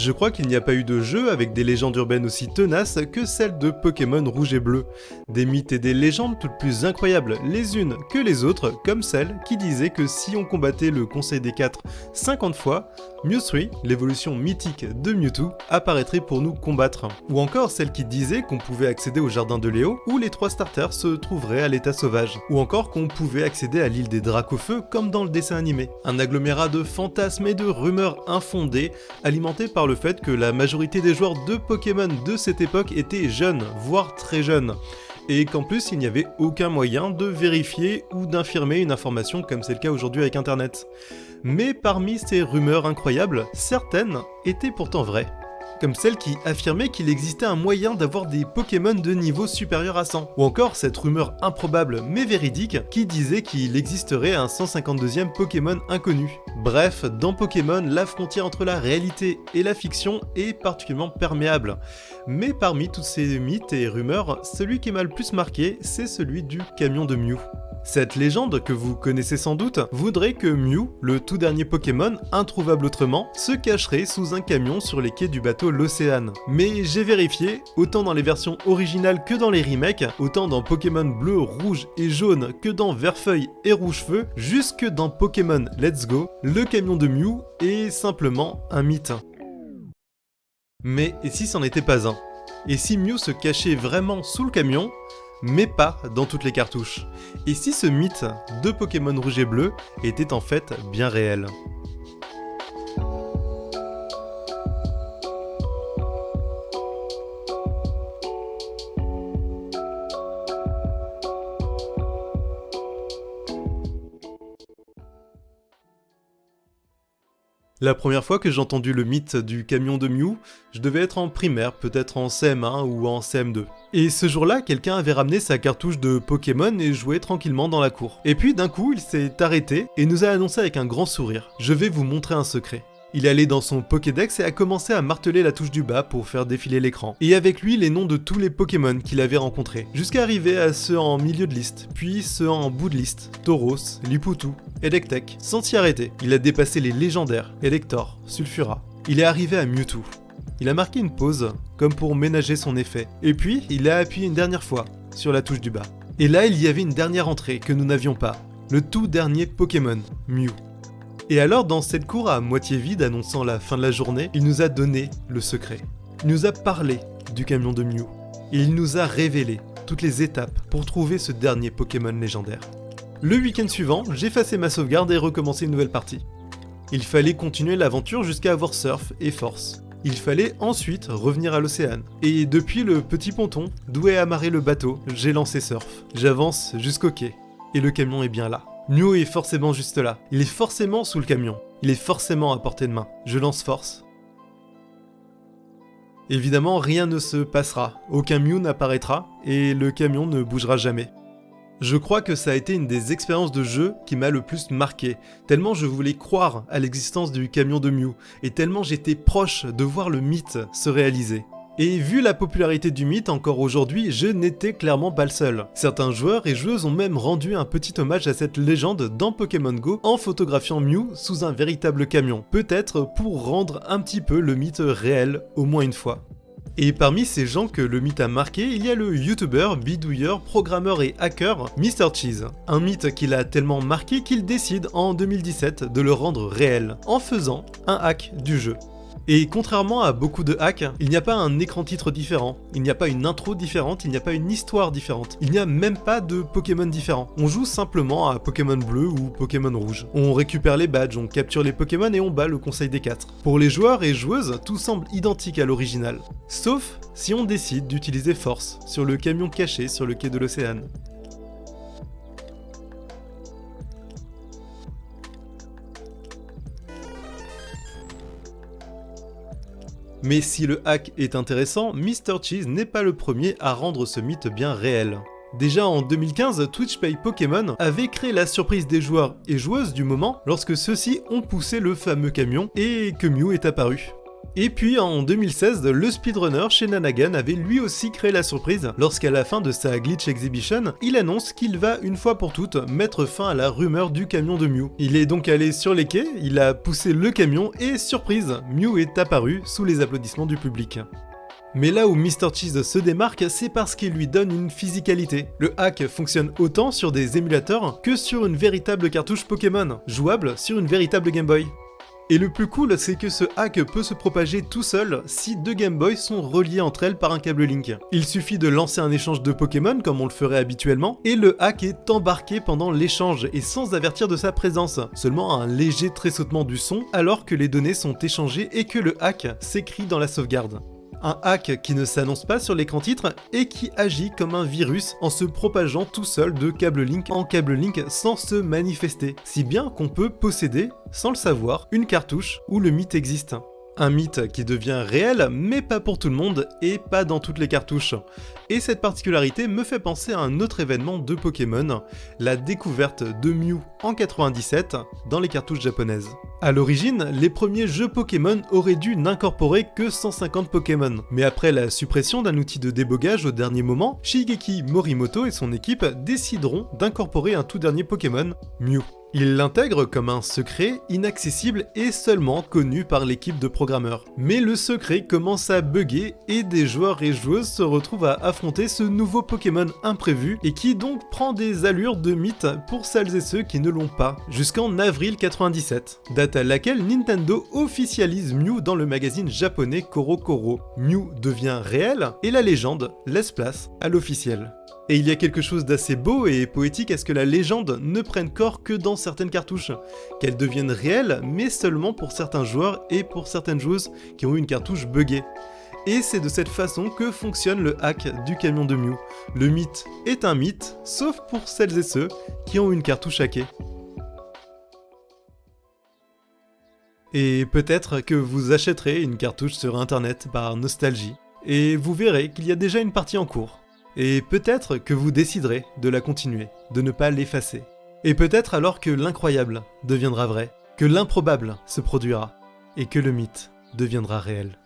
Je crois qu'il n'y a pas eu de jeu avec des légendes urbaines aussi tenaces que celle de Pokémon Rouge et Bleu. Des mythes et des légendes toutes plus incroyables les unes que les autres, comme celle qui disait que si on combattait le Conseil des 4 50 fois, Mewtwo, l'évolution mythique de Mewtwo, apparaîtrait pour nous combattre. Ou encore celle qui disait qu'on pouvait accéder au jardin de Léo, où les 3 starters se trouveraient à l'état sauvage. Ou encore qu'on pouvait accéder à l'île des Dracofeu comme dans le dessin animé. Un agglomérat de fantasmes et de rumeurs infondées, alimenté par le fait que la majorité des joueurs de Pokémon de cette époque étaient jeunes, voire très jeunes. Et qu'en plus il n'y avait aucun moyen de vérifier ou d'infirmer une information comme c'est le cas aujourd'hui avec internet. Mais parmi ces rumeurs incroyables, certaines étaient pourtant vraies. Comme celle qui affirmait qu'il existait un moyen d'avoir des Pokémon de niveau supérieur à 100. Ou encore cette rumeur improbable mais véridique qui disait qu'il existerait un 152e Pokémon inconnu. Bref, dans Pokémon, la frontière entre la réalité et la fiction est particulièrement perméable. Mais parmi tous ces mythes et rumeurs, celui qui m'a le plus marqué, c'est celui du camion de Mew. Cette légende, que vous connaissez sans doute, voudrait que Mew, le tout dernier Pokémon, introuvable autrement, se cacherait sous un camion sur les quais du bateau l'Océane. Mais j'ai vérifié, autant dans les versions originales que dans les remakes, autant dans Pokémon bleu, rouge et jaune que dans Vert-Feuille et Rouge-Feu, jusque dans Pokémon Let's Go, le camion de Mew est simplement un mythe. Mais et si c'en était pas un? Et si Mew se cachait vraiment sous le camion, mais pas dans toutes les cartouches? Et si ce mythe de Pokémon Rouge et Bleu était en fait bien réel? La première fois que j'ai entendu le mythe du camion de Mew, je devais être en primaire, peut-être en CM1 ou en CM2. Et ce jour-là, quelqu'un avait ramené sa cartouche de Pokémon et jouait tranquillement dans la cour. Et puis d'un coup, il s'est arrêté et nous a annoncé avec un grand sourire: « Je vais vous montrer un secret ». Il est allé dans son Pokédex et a commencé à marteler la touche du bas pour faire défiler l'écran. Et avec lui les noms de tous les Pokémon qu'il avait rencontrés, jusqu'à arriver à ceux en milieu de liste, puis ceux en bout de liste, Tauros, Liputu, Electek, sans s'y arrêter. Il a dépassé les légendaires, Elector, Sulfura. Il est arrivé à Mewtwo. Il a marqué une pause, comme pour ménager son effet. Et puis, il a appuyé une dernière fois sur la touche du bas. Et là, il y avait une dernière entrée que nous n'avions pas. Le tout dernier Pokémon, Mew. Et alors, dans cette cour à moitié vide annonçant la fin de la journée, il nous a donné le secret. Il nous a parlé du camion de Mew. Et il nous a révélé toutes les étapes pour trouver ce dernier Pokémon légendaire. Le week-end suivant, j'ai effacé ma sauvegarde et recommencé une nouvelle partie. Il fallait continuer l'aventure jusqu'à avoir Surf et Force. Il fallait ensuite revenir à l'Océane. Et depuis le petit ponton, d'où est amarré le bateau, j'ai lancé Surf. J'avance jusqu'au quai. Et le camion est bien là. Mew est forcément juste là. Il est forcément sous le camion. Il est forcément à portée de main. Je lance Force. Évidemment, rien ne se passera. Aucun Mew n'apparaîtra et le camion ne bougera jamais. Je crois que ça a été une des expériences de jeu qui m'a le plus marqué, tellement je voulais croire à l'existence du camion de Mew, et tellement j'étais proche de voir le mythe se réaliser. Et vu la popularité du mythe encore aujourd'hui, je n'étais clairement pas le seul. Certains joueurs et joueuses ont même rendu un petit hommage à cette légende dans Pokémon Go en photographiant Mew sous un véritable camion, peut-être pour rendre un petit peu le mythe réel au moins une fois. Et parmi ces gens que le mythe a marqué, il y a le youtubeur, bidouilleur, programmeur et hacker MrCheese. Un mythe qu'il a tellement marqué qu'il décide en 2017 de le rendre réel, en faisant un hack du jeu. Et contrairement à beaucoup de hacks, il n'y a pas un écran titre différent, il n'y a pas une intro différente, il n'y a pas une histoire différente, il n'y a même pas de Pokémon différents. On joue simplement à Pokémon bleu ou Pokémon rouge. On récupère les badges, on capture les Pokémon et on bat le Conseil des 4. Pour les joueurs et joueuses, tout semble identique à l'original. Sauf si on décide d'utiliser Force sur le camion caché sur le quai de l'Océane. Mais si le hack est intéressant, MrCheese n'est pas le premier à rendre ce mythe bien réel. Déjà en 2015, TwitchPay Pokémon avait créé la surprise des joueurs et joueuses du moment lorsque ceux-ci ont poussé le fameux camion et que Mew est apparu. Et puis en 2016, le speedrunner Shenanagan avait lui aussi créé la surprise lorsqu'à la fin de sa Glitch Exhibition, il annonce qu'il va une fois pour toutes mettre fin à la rumeur du camion de Mew. Il est donc allé sur les quais, il a poussé le camion et surprise, Mew est apparu sous les applaudissements du public. Mais là où Mr. Cheese se démarque, c'est parce qu'il lui donne une physicalité. Le hack fonctionne autant sur des émulateurs que sur une véritable cartouche Pokémon, jouable sur une véritable Game Boy. Et le plus cool, c'est que ce hack peut se propager tout seul si deux Game Boy sont reliées entre elles par un câble Link. Il suffit de lancer un échange de Pokémon comme on le ferait habituellement, et le hack est embarqué pendant l'échange et sans avertir de sa présence, seulement un léger tressautement du son alors que les données sont échangées et que le hack s'écrit dans la sauvegarde. Un hack qui ne s'annonce pas sur l'écran titre et qui agit comme un virus en se propageant tout seul de câble Link en câble Link sans se manifester, si bien qu'on peut posséder, sans le savoir, une cartouche où le mythe existe. Un mythe qui devient réel, mais pas pour tout le monde et pas dans toutes les cartouches. Et cette particularité me fait penser à un autre événement de Pokémon, la découverte de Mew en 97 dans les cartouches japonaises. A l'origine, les premiers jeux Pokémon auraient dû n'incorporer que 150 Pokémon, mais après la suppression d'un outil de débogage au dernier moment, Shigeki Morimoto et son équipe décideront d'incorporer un tout dernier Pokémon, Mew. Ils l'intègrent comme un secret inaccessible et seulement connu par l'équipe de programmeurs. Mais le secret commence à bugger et des joueurs et joueuses se retrouvent à affronter ce nouveau Pokémon imprévu et qui donc prend des allures de mythe pour celles et ceux qui ne l'ont pas, jusqu'en avril 97, date à laquelle Nintendo officialise Mew dans le magazine japonais CoroCoro. Mew devient réel et la légende laisse place à l'officiel. Et il y a quelque chose d'assez beau et poétique à ce que la légende ne prenne corps que dans certaines cartouches, qu'elle devienne réelle, mais seulement pour certains joueurs et pour certaines joueuses qui ont eu une cartouche buggée. Et c'est de cette façon que fonctionne le hack du camion de Mew. Le mythe est un mythe, sauf pour celles et ceux qui ont une cartouche hackée. Et peut-être que vous achèterez une cartouche sur internet par nostalgie, et vous verrez qu'il y a déjà une partie en cours. Et peut-être que vous déciderez de la continuer, de ne pas l'effacer. Et peut-être alors que l'incroyable deviendra vrai, que l'improbable se produira, et que le mythe deviendra réel.